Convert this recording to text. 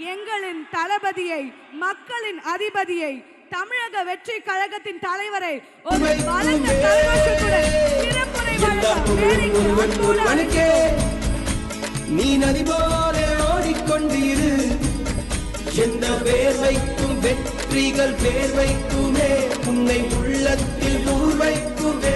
எங்களின் தளபதியை, மக்களின் அதிபதியை, தமிழக வெற்றி கழகத்தின் தலைவரை ஒரு பலத்த கரகோஷத்துடன் சிறப்புரை வழங்க நீ நதி போல ஓடிக்கொண்டிரு. எந்த வேர்வைக்கும் வெற்றிகள் வேர்வைக்குமே, உன்னை உள்ளத்தில் ஊர்வைக்குமே.